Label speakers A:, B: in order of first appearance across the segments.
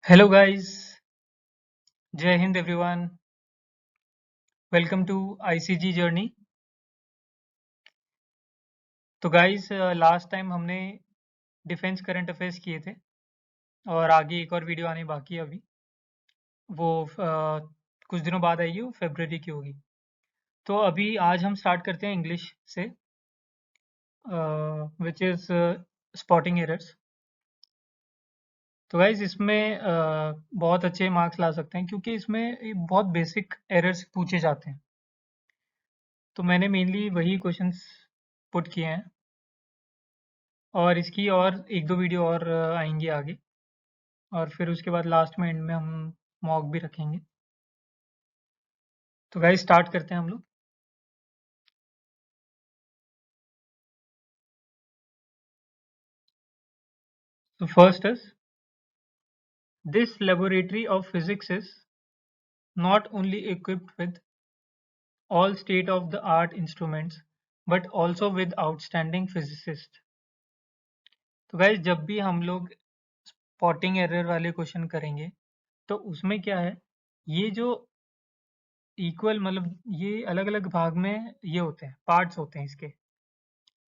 A: Hello guys, जय हिंद everyone. Welcome to ICG journey. तो गाइस, लास्ट टाइम हमने डिफेंस करंट अफेयर्स किए थे और आगे एक और वीडियो आनी बाकी है अभी। वो कुछ दिनों बाद आएगी, वो फरवरी की होगी। तो अभी आज हम स्टार्ट करते हैं इंग्लिश से, विच इज़ स्पॉटिंग एरर्स। तो गाइस इसमें बहुत अच्छे मार्क्स ला सकते हैं क्योंकि इसमें बहुत बेसिक एरर्स पूछे जाते हैं। तो मैंने मेनली वही क्वेश्चंस पुट किए हैं और इसकी और एक दो वीडियो और आएंगी आगे, और फिर उसके बाद लास्ट में एंड में हम मॉक भी रखेंगे। तो गाइस स्टार्ट करते हैं हम लोग। तो first is, this laboratory of physics is not only equipped with all state of the art instruments but also with outstanding physicists। तो गाइस जब भी हम लोग स्पॉटिंग एरर वाले क्वेश्चन करेंगे तो उसमें क्या है, ये जो इक्वल मतलब ये अलग अलग भाग में ये होते हैं, पार्ट्स होते हैं इसके।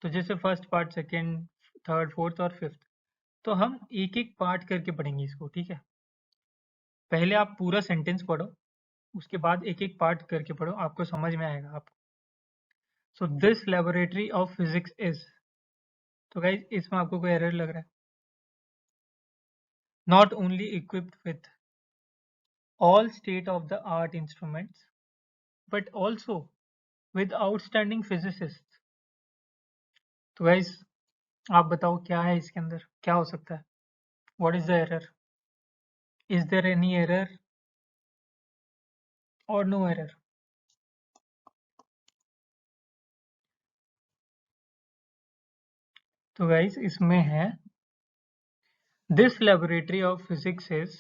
A: तो जैसे first part, second, third, fourth और फिफ्थ। तो हम एक एक पार्ट करके पढ़ेंगे इसको, ठीक है। पहले आप पूरा सेंटेंस पढ़ो, उसके बाद एक एक पार्ट करके पढ़ो, आपको समझ में आएगा आपको। So this laboratory of physics is, तो गाइज इसमें आपको कोई एरर लग रहा है? Not only equipped with all state of the art instruments but also with outstanding physicists। तो गाइज आप बताओ क्या है इसके अंदर, क्या हो सकता है? What is the error? Is there any error और नो एरर? तो गाइज इसमें है, this laboratory of physics is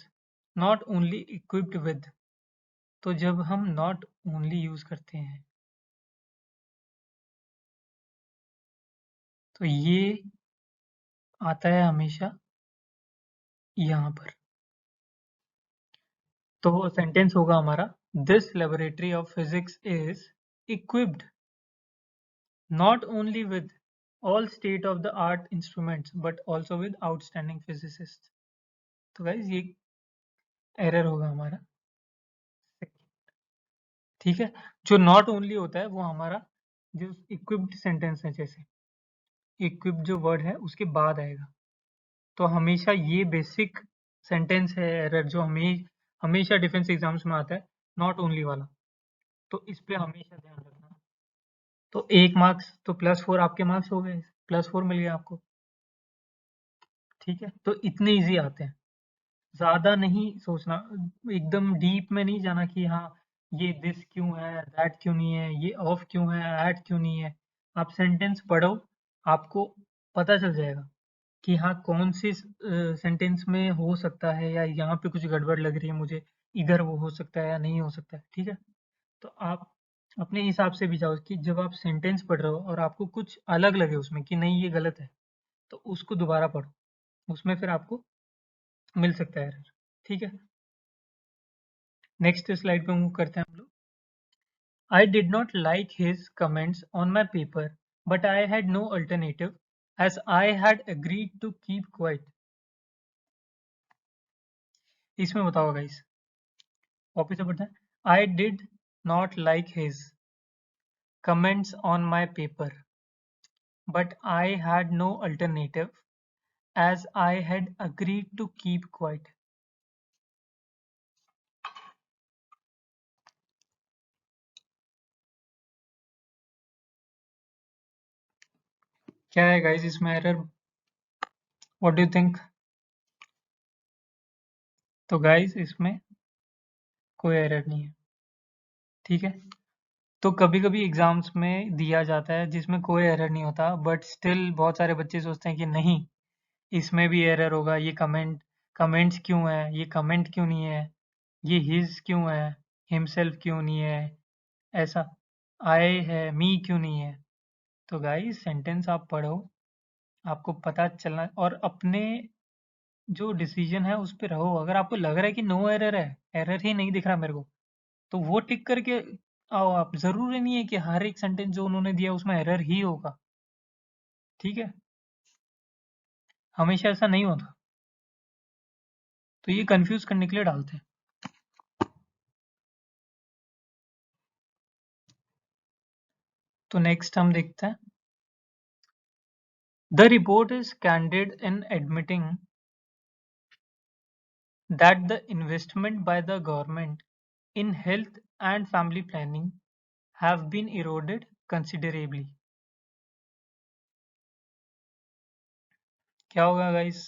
A: not only equipped with. तो जब हम नॉट ओनली यूज करते हैं तो ये आता है हमेशा यहाँ पर। तो सेंटेंस होगा हमारा, this laboratory of physics is equipped not only with all state of the art instruments but also with outstanding physicists। तो गाइज ये एरर होगा हमारा, ठीक है। जो नॉट ओनली होता है वो हमारा जो इक्विप्ड सेंटेंस है, जैसे इक्विप्ड जो वर्ड है उसके बाद आएगा। तो हमेशा ये बेसिक सेंटेंस है एरर जो हमें हमेशा डिफेंस एग्जाम्स में आता है, नॉट ओनली वाला। तो इस पे हमेशा ध्यान रखना। तो एक मार्क्स तो +4 आपके मार्क्स हो गए, +4 मिल गया आपको, ठीक है। तो इतने इजी आते हैं, ज़्यादा नहीं सोचना, एकदम डीप में नहीं जाना कि हाँ ये दिस क्यों है, दैट क्यों नहीं है, ये ऑफ क्यों है, ऐट क्यों नहीं है। आप सेंटेंस पढ़ो, आपको पता चल जाएगा कि हाँ कौन सी सेंटेंस में हो सकता है, या यहाँ पे कुछ गड़बड़ लग रही है मुझे, इधर वो हो सकता है या नहीं हो सकता है, ठीक है। तो आप अपने हिसाब से भी जाओ कि जब आप सेंटेंस पढ़ रहे हो और आपको कुछ अलग लगे उसमें कि नहीं ये गलत है, तो उसको दोबारा पढ़ो, उसमें फिर आपको मिल सकता है एरर, ठीक है। नेक्स्ट स्लाइड पे मूव करते हैं हम लोग। I did not like his comments on my paper, but I had no alternative as I had agreed to keep quiet। इसमें बताओ गाइस, वापिस से पढ़ते हैं। I did not like his comments on my paper, but I had no alternative as I had agreed to keep quiet। क्या है guys इसमें error? What do you think? तो गाइस इसमें कोई एरर नहीं है, ठीक है। तो कभी-कभी एग्जाम्स में दिया जाता है जिसमें कोई एरर नहीं होता, बट स्टिल बहुत सारे बच्चे सोचते हैं कि नहीं इसमें भी एरर होगा, ये कमेंट्स क्यों है, ये कमेंट क्यों नहीं है, ये हिज क्यों है, हिमसेल्फ क्यों नहीं है, ऐसा आई है, मी क्यों नहीं है। तो गाइस सेंटेंस आप पढ़ो, आपको पता चलना, और अपने जो डिसीजन है उस पे रहो। अगर आपको लग रहा है कि नो एरर है, एरर ही नहीं दिख रहा मेरे को, तो वो टिक करके आओ आप। ज़रूरी नहीं है कि हर एक सेंटेंस जो उन्होंने दिया उसमें एरर ही होगा, ठीक है? हमेशा ऐसा नहीं होता। तो ये कंफ्यूज करने के लिए डालते हैं। तो नेक्स्ट हम देखते हैं, the report is candid in admitting that the investment by the government in health and family planning have been eroded considerably. क्या होगा guys?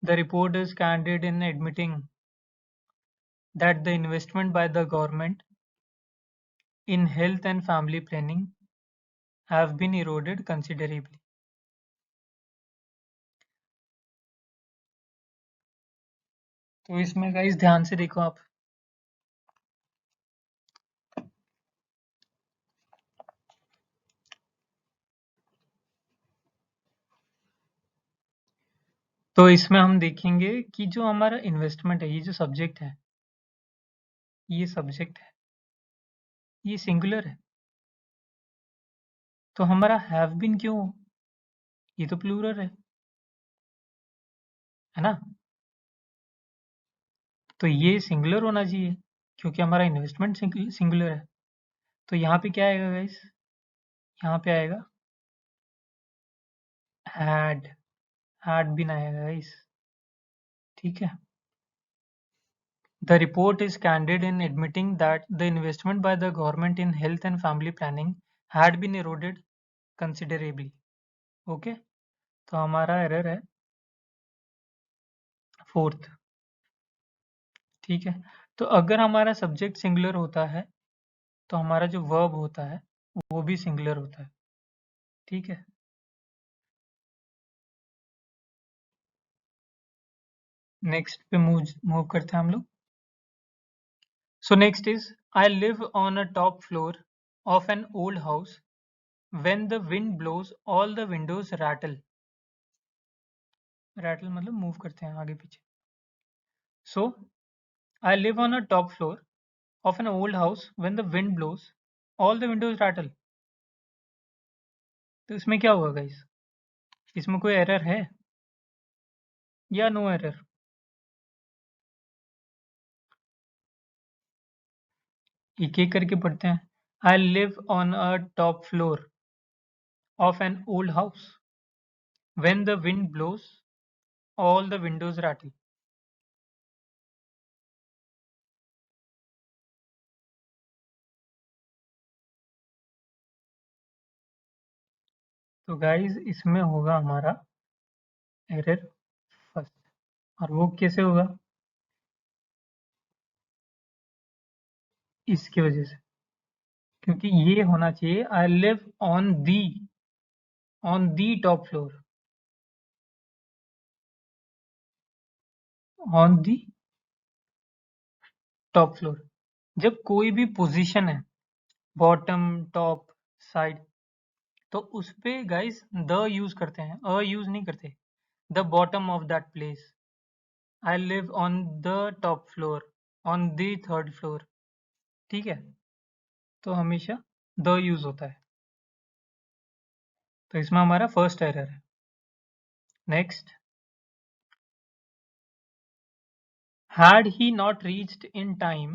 A: The report is candid in admitting that the investment by the government in health and family planning have been eroded considerably. तो इसमें guys ध्यान से देखो आप, तो इसमें हम देखेंगे कि जो हमारा इन्वेस्टमेंट है, ये जो सब्जेक्ट है, ये सब्जेक्ट है, ये सिंगुलर है, तो हमारा हैव बीन क्यों? ये तो प्लूरल है ना? तो ये सिंगुलर होना चाहिए क्योंकि हमारा इन्वेस्टमेंट सिंगुलर है। तो यहाँ पे क्या आएगा गाइस? यहाँ पे आएगा हैड, हैड बीन आएगा गाइस, ठीक है? The report is candid in admitting that the investment by the government in health and family planning had been eroded considerably. Okay, तो हमारा एरर है फोर्थ, ठीक है? तो अगर हमारा सब्जेक्ट सिंगुलर होता है तो हमारा जो वर्ब होता है वो भी सिंगुलर होता है, ठीक है? नेक्स्ट पे मूव करते हैं हम लोग। So next is, I live on a top floor of an old house. When the wind blows, all the windows rattle. Rattle मतलब मूव करते हैं आगे पीछे। So I live on a top floor of an old house. When the wind blows, all the windows rattle. तो इसमें क्या होगा guys? इसमें कोई एरर है या नो एरर? एक एक करके पढ़ते हैं। I live on a top floor of an old house. When the wind blows, all the windows rattle. तो गाइस इसमें होगा हमारा एरर फर्स्ट, और वो कैसे होगा? इसकी वजह से, क्योंकि ये होना चाहिए I live on the top floor, on the top floor. जब कोई भी पोजीशन है, बॉटम, टॉप, साइड, तो उस पे गाइस द यूज करते हैं, अ यूज नहीं करते। The bottom of that place, I live on the top floor, on the third floor, ठीक है? तो हमेशा द यूज होता है, तो इसमें हमारा फर्स्ट एरर है। Next, had he not reached in time,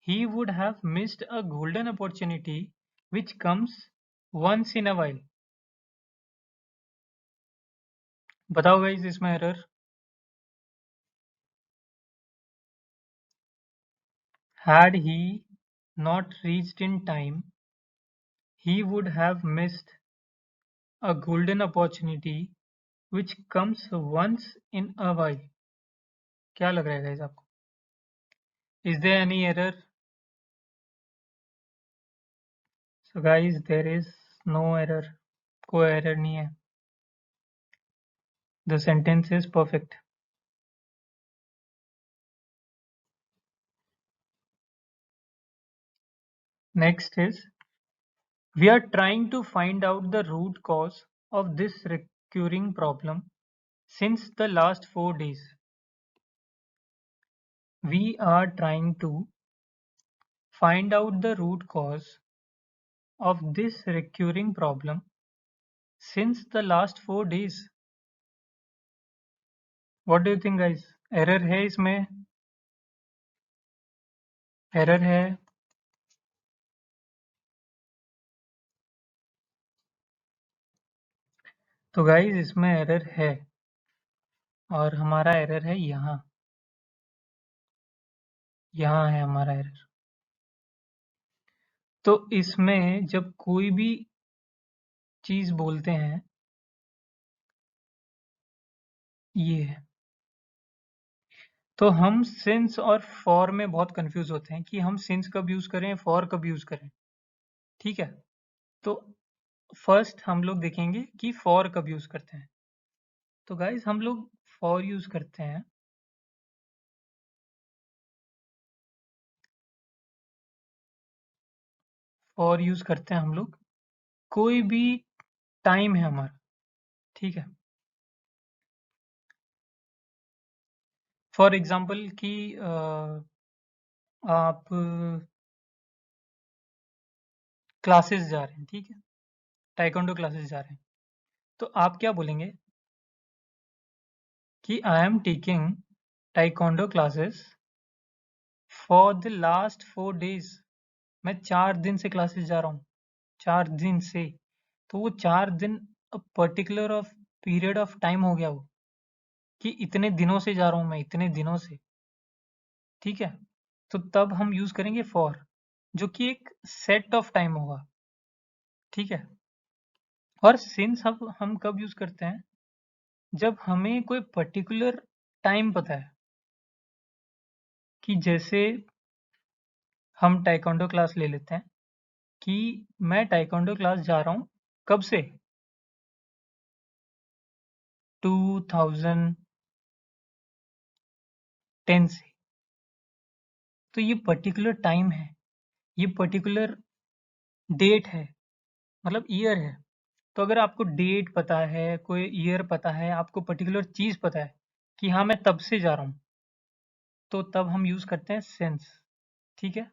A: he would have missed a golden opportunity which comes once in a while. बताओ गाइस इसमें error. Had he not reached in time, he would have missed a golden opportunity which comes once in a while. क्या लग रहा है guys आपको? Is there any error? So guys, there is no error. कोई error नहीं है। The sentence is perfect. Next is, we are trying to find out the root cause of this recurring problem since the last 4 days we are trying to find out the root cause of this recurring problem since the last 4 days. What do you think guys? Error है इसमें? Error है? तो guys इसमें error है और हमारा error है यहाँ है हमारा एरर। तो इसमें जब कोई भी चीज बोलते हैं ये है, तो हम सिंस और फॉर में बहुत कंफ्यूज होते हैं कि हम सिंस कब यूज करें, फॉर कब यूज करें। ठीक है, तो फर्स्ट हम लोग देखेंगे कि फॉर कब यूज करते हैं। तो गाइज हम लोग फॉर यूज करते हैं हम लोग कोई भी टाइम है हमारा। ठीक है, फॉर एग्जाम्पल कि आप क्लासेस जा रहे हैं, ठीक है, टाइकोंडो क्लासेस जा रहे हैं, तो आप क्या बोलेंगे कि I am taking taekwondo classes for the last 4 days। मैं 4 दिन से क्लासेस जा रहा हूँ, 4 दिन से। तो वो 4 दिन particular of period of time हो गया वो, कि इतने दिनों से जा रहा हूँ मैं, इतने दिनों से। ठीक है, तो तब हम यूज करेंगे फॉर, जो कि एक सेट ऑफ टाइम होगा। ठीक है, और सिंस हम कब यूज करते हैं, जब हमें कोई पर्टिकुलर टाइम पता है, कि जैसे हम टाइकोंडो क्लास ले लेते हैं कि मैं टाइकोंडो क्लास जा रहा हूँ कब से, 2010 से। तो ये पर्टिकुलर टाइम है, ये पर्टिकुलर डेट है, मतलब ईयर है। तो अगर आपको डेट पता है, कोई ईयर पता है, आपको पर्टिकुलर चीज पता है कि हाँ मैं तब से जा रहा हूँ, तो तब हम यूज करते हैं सिंस। ठीक है,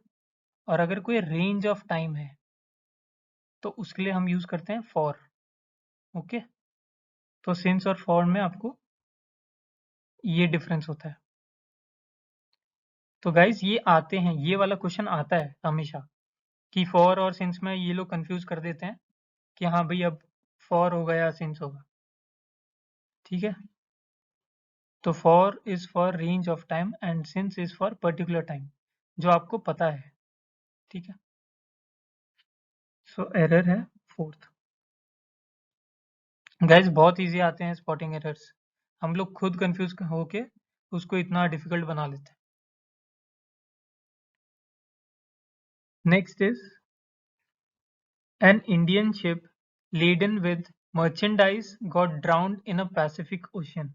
A: और अगर कोई रेंज ऑफ टाइम है तो उसके लिए हम यूज करते हैं फॉर। ओके, तो सिंस और फॉर में आपको ये डिफरेंस होता है। तो गाइज ये आते हैं, ये वाला क्वेश्चन आता है हमेशा, कि फॉर और सिंस में ये लोग कंफ्यूज कर देते हैं कि हाँ भाई अब फॉर होगा या सिंस होगा। ठीक है, तो for is for range of time and since is for particular time, जो आपको पता है। ठीक है, सो एरर है फोर्थ। गाइज बहुत इजी आते हैं स्पॉटिंग एरर्स, हम लोग खुद कंफ्यूज होके उसको इतना डिफिकल्ट बना लेते हैं। Next is an Indian ship laden with merchandise got drowned in a Pacific Ocean.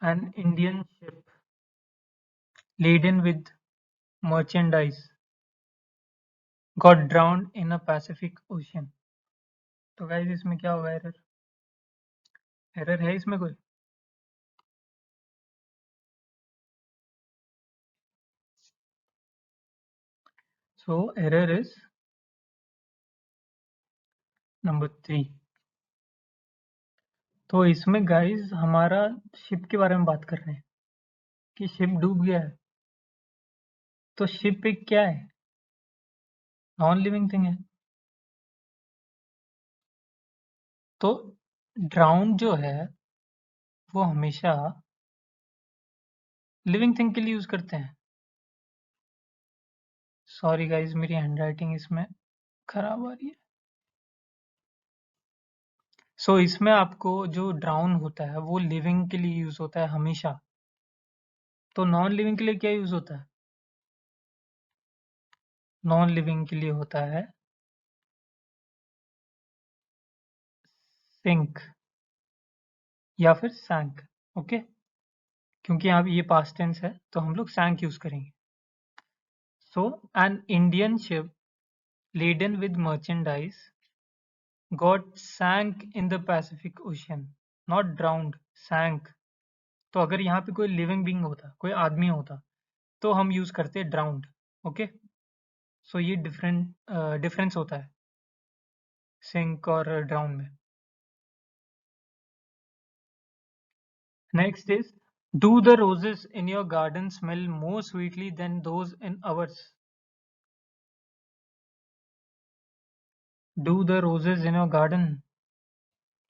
A: An Indian ship laden with merchandise got drowned in a Pacific Ocean. तो गाइस इसमें क्या होगा, एरर? एरर है इसमें कोई? So error is number 3। तो इसमें guys हमारा शिप के बारे में बात कर रहे हैं कि शिप डूब गया है। तो शिप एक क्या है? नॉन लिविंग थिंग है। तो ड्राउन जो है वो हमेशा लिविंग थिंग के लिए यूज करते हैं। सॉरी गाइज मेरी हैंडराइटिंग इसमें खराब आ रही है। सो इसमें आपको जो ड्राउन होता है वो लिविंग के लिए यूज होता है हमेशा। तो नॉन लिविंग के लिए क्या यूज होता है? नॉन लिविंग के लिए होता है सिंक या फिर सैंक। ओके, क्योंकि यहाँ ये पास्ट टेंस है तो हम लोग सैंक यूज करेंगे। So an Indian ship laden with merchandise got sank in the Pacific Ocean, not drowned, sank. तो अगर यहाँ पे कोई लिविंग बींग होता, कोई आदमी होता, तो हम यूज करते ड्राउंड। ओके, सो ये डिफरेंस होता है सिंक और ड्राउन में। Next is, do the roses in your garden smell more sweetly than those in ours? Do the roses in your garden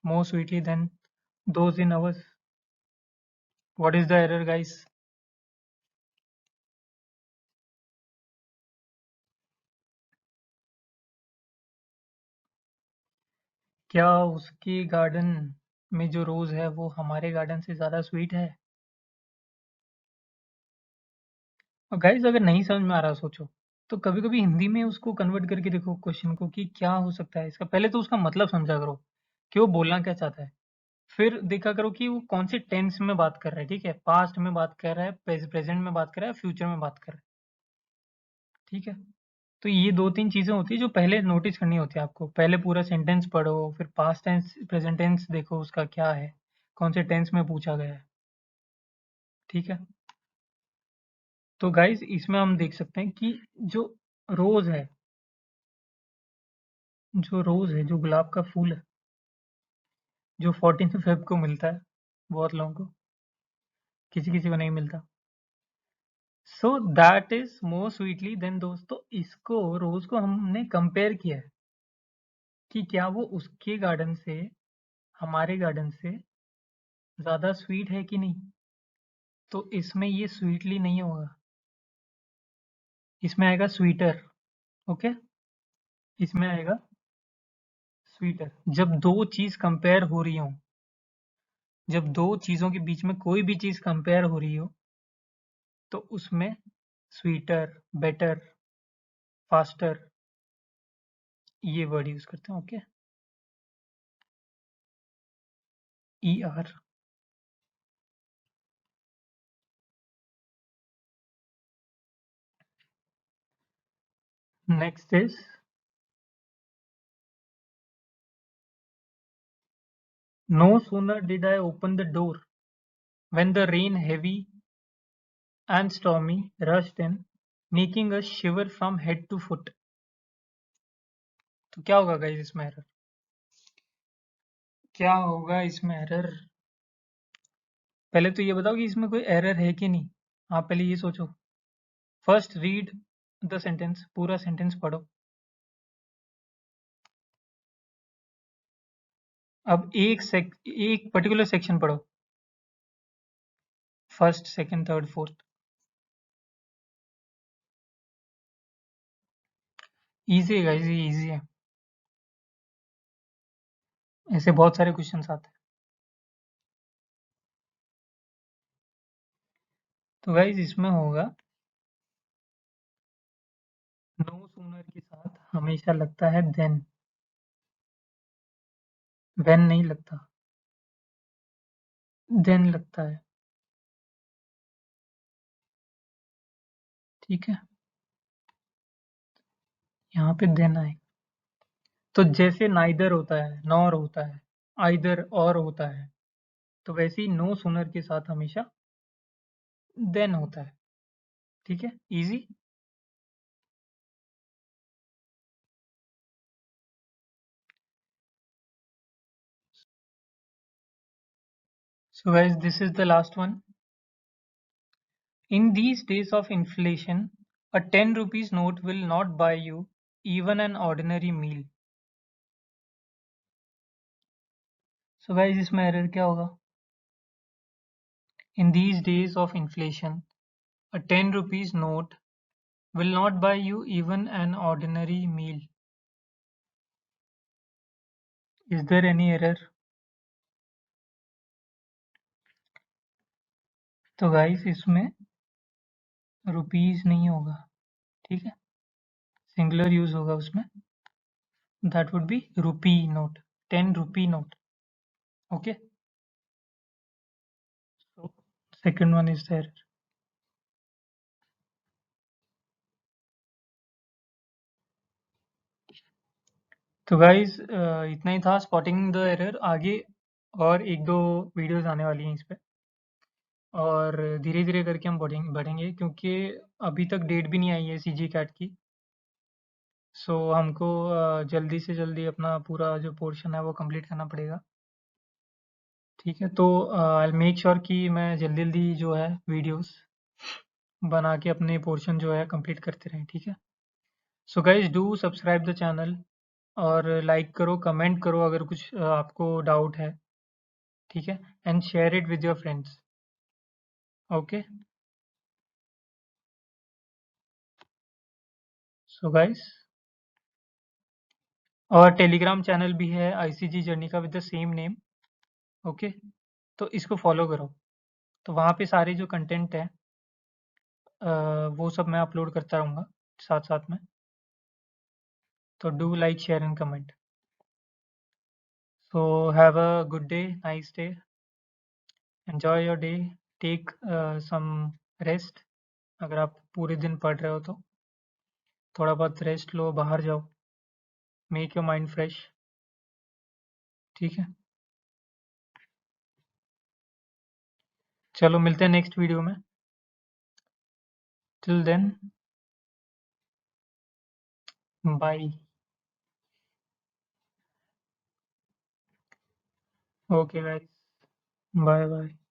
A: more sweetly than those in ours? What is the error guys? क्या उसके garden में जो रोज है वो हमारे garden से ज्यादा sweet है? और गाइस अगर नहीं समझ में आ रहा सोचो, तो कभी कभी हिंदी में उसको कन्वर्ट करके देखो क्वेश्चन को कि क्या हो सकता है इसका। पहले तो उसका मतलब समझा करो कि वो बोलना क्या चाहता है, फिर देखा करो कि वो कौन से टेंस में बात कर रहा है। ठीक है, पास्ट में बात कर रहा है, प्रेजेंट में बात कर रहा है, फ्यूचर में बात कर रहा है। ठीक है, तो ये दो तीन चीजें होती है जो पहले नोटिस करनी होती है आपको। पहले पूरा सेंटेंस पढ़ो, फिर पास्ट टेंस प्रेजेंट टेंस देखो उसका क्या है, कौन से टेंस में पूछा गया है। ठीक है, तो गाइस इसमें हम देख सकते हैं कि जो रोज है, जो गुलाब का फूल है, जो 14 फेब को मिलता है बहुत लोगों को, किसी किसी को नहीं मिलता, so that is more sweetly than those. तो इसको, रोज को हमने कंपेयर किया है कि क्या वो उसके गार्डन से, हमारे गार्डन से ज्यादा स्वीट है कि नहीं। तो इसमें ये स्वीटली नहीं होगा, इसमें आएगा स्वीटर। ओके, इसमें आएगा स्वीटर। जब दो चीज कंपेयर हो रही हो, जब दो चीजों के बीच में कोई भी चीज कंपेयर हो रही हो, तो उसमें स्वीटर, बेटर, फास्टर, ये वर्ड यूज करते हैं। Okay, E R. Next is, no sooner did I open the door when the rain, heavy and stormy, rushed in, making us shiver from head to foot. तो क्या होगा guys इसमें error? क्या होगा इसमें error? पहले तो ये बताओ कि इसमें कोई एरर है कि नहीं। आप पहले ये सोचो। फर्स्ट रीड द सेंटेंस, पूरा सेंटेंस पढ़ो। अब एक पर्टिकुलर सेक्शन पढ़ो, first, second, third, fourth. Easy है गाइस, ये इजी है। ऐसे बहुत सारे क्वेश्चंस आते हैं। तो गाइस इसमें होगा, नो सूनर के साथ हमेशा लगता है देन, व्हेन नहीं लगता, देन लगता है। ठीक है, यहाँ पे देन आए। तो जैसे नाइदर होता है, नॉर होता है, आइदर और होता है, तो वैसे ही नो सूनर के साथ हमेशा देन होता है। ठीक है, easy. So guys, this is the last one. In these days of inflation, a 10 rupees note will not buy you even an ordinary meal. So guys, इसमें एरर क्या होगा? In these days of inflation, a 10 rupees note will not buy you even an ordinary meal. Is there any error? तो guys इसमें rupees नहीं होगा। ठीक है, singular use होगा उसमें, that would be rupee note, 10 rupee note. Okay, so second one is there. तो guys इतना ही था स्पॉटिंग द एरर। आगे और एक दो वीडियोस आने वाली हैं इस पे, और धीरे धीरे करके हम बढ़ेंगे क्योंकि अभी तक डेट भी नहीं आई है सीजी कैट की। सो हमको जल्दी से जल्दी अपना पूरा जो पोर्शन है वो कंप्लीट करना पड़ेगा। ठीक है, तो आई मेक श्योर कि मैं जल्दी जल्दी जो है वीडियोस बना के अपने पोर्शन जो है कंप्लीट करते रहें। ठीक है, so guys do subscribe the channel, और लाइक करो, कमेंट करो अगर कुछ आपको डाउट है। ठीक है, and share it with your friends. Okay, so guys, और टेलीग्राम चैनल भी है आईसीजी जर्नी का with the same name. Okay, तो इसको फॉलो करो। तो वहाँ पे सारे जो कंटेंट है वो सब मैं अपलोड करता रहूँगा साथ साथ में। तो do like, share and comment. So have a good day, nice day, enjoy your day, take some rest. अगर आप पूरे दिन पढ़ रहे हो तो थोड़ा बहुत रेस्ट लो, बाहर जाओ, मेक योर माइंड फ्रेश। ठीक है, चलो मिलते हैं नेक्स्ट वीडियो में। Till then, bye. Okay guys, bye bye.